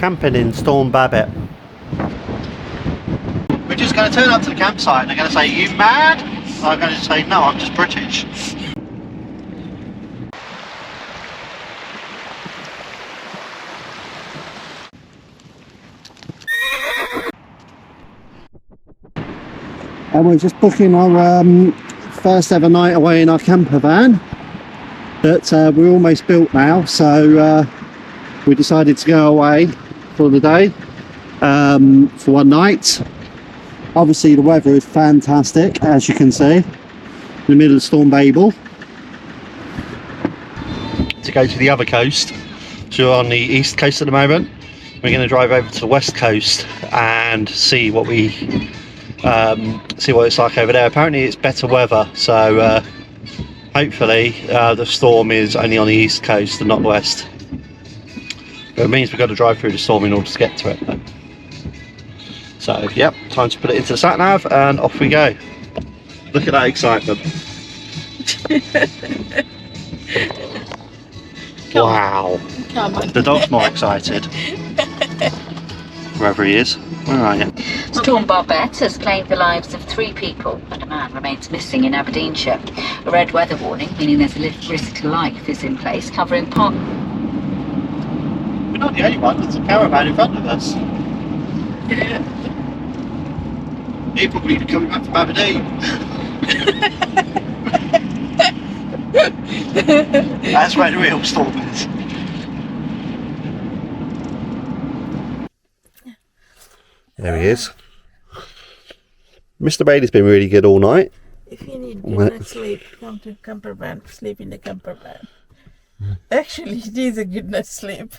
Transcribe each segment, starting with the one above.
camping in Storm Babit. We're just going to turn up to the campsite and they're going to say, "You mad?" I'm going to say, "No, I'm just British." And we're just booking our first ever night away in our camper van. But we're almost built now, so we decided to go away for the day, for one night. Obviously the weather is fantastic, as you can see, in the middle of Storm Babel. To go to the other coast, so we're on the east coast at the moment. We're going to drive over to the west coast and see what it's like over there. Apparently it's better weather, so hopefully the storm is only on the east coast and not west. But it means we've got to drive through the storm in order to get to it. So yep, time to put it into the sat nav and off we go. Look at that excitement. Wow. Come on. The dog's more excited. Wherever he is. Where are you? Storm Babit has claimed the lives of 3 people and a man remains missing in Aberdeenshire. A red weather warning, meaning there's a little risk to life, is in place, covering part. We're not the only one, there's a caravan in front of us. Yeah. He'll probably be coming back from Aberdeen. That's where the real storm is. There he is. Mr. Bailey's been really good all night. If you need good night's sleep, come to camper van. Sleep in the camper van. Actually, it is a good night's sleep.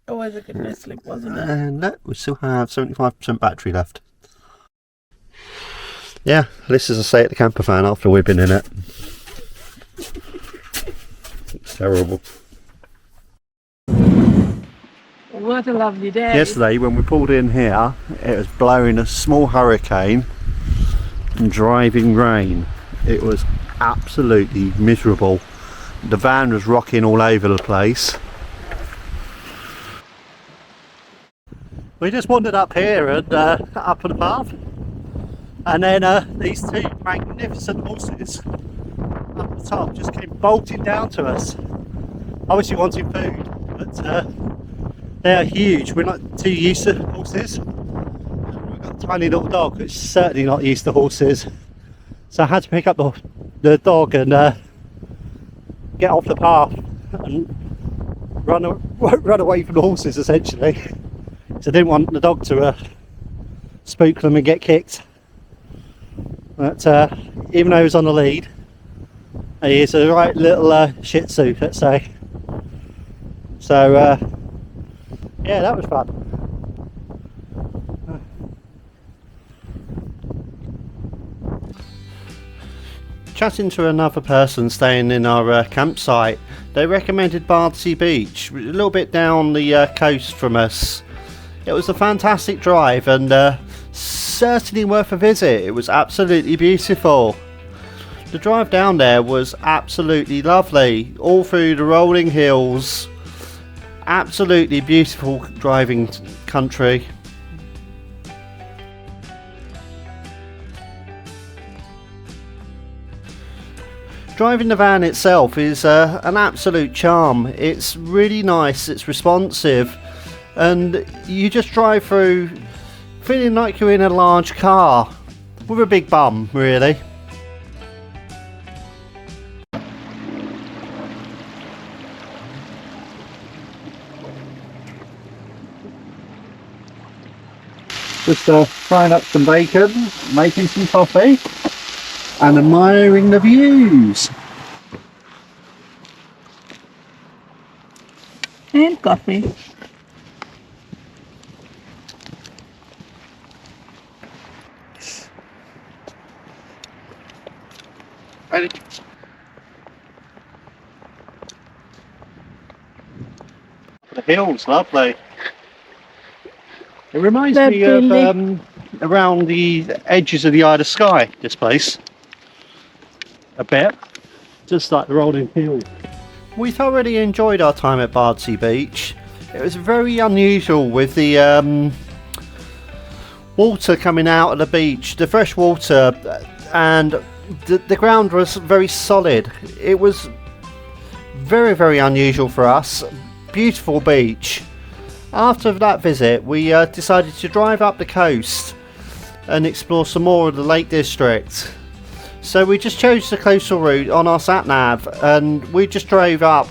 It was a good night's sleep, wasn't it? No, we still have 75% battery left. Yeah, this is a stay at the camper van after we've been in it. It's terrible. What a lovely day. Yesterday when we pulled in here, it was blowing a small hurricane and driving rain. It was absolutely miserable. The van was rocking all over the place. We just wandered up here and up the path, and then these 2 magnificent horses up the top just came bolting down to us. Obviously wanting food, but they are huge. We're not too used to horses. We've got a tiny little dog which is certainly not used to horses. So I had to pick up the dog and get off the path and run away from the horses essentially. So I didn't want the dog to spook them and get kicked. But even though he was on the lead, he is a right little shih tzu, let's say. So yeah, that was fun. Chatting to another person staying in our campsite, they recommended Bardsey Beach, a little bit down the coast from us. It was a fantastic drive and certainly worth a visit. It was absolutely beautiful. The drive down there was absolutely lovely, all through the rolling hills. Absolutely beautiful driving country. Driving the van itself is an absolute charm. It's really nice, it's responsive, and you just drive through feeling like you're in a large car with a big bum, really. Just frying up some bacon, making some coffee, and admiring the views. And coffee. Ready? The hills, lovely. It reminds me of around the edges of the Isle of Skye, this place. A bit. Just like the rolling hills. We thoroughly enjoyed our time at Bardsey Beach. It was very unusual with the water coming out of the beach, the fresh water, and the ground was very solid. It was very, very unusual for us. Beautiful beach. After that visit, we decided to drive up the coast and explore some more of the Lake District. So we just chose the coastal route on our sat nav, and we just drove up,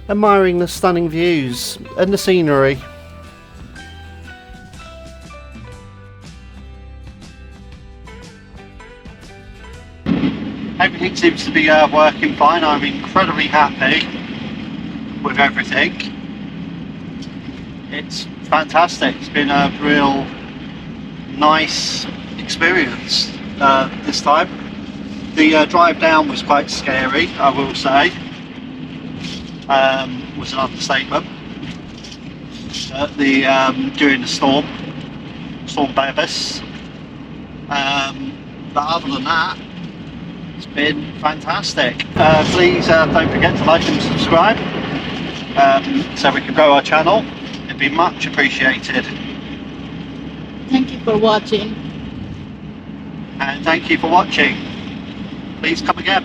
admiring the stunning views and the scenery. Everything seems to be working fine. I'm incredibly happy with everything. It's fantastic. It's been a real nice experience this time. The drive down was quite scary, I will say. Was an understatement. During the storm Babit. But other than that, it's been fantastic. Please don't forget to like and subscribe, so we can grow our channel. It'd be much appreciated. Thank you for watching. And thank you for watching. Please come again.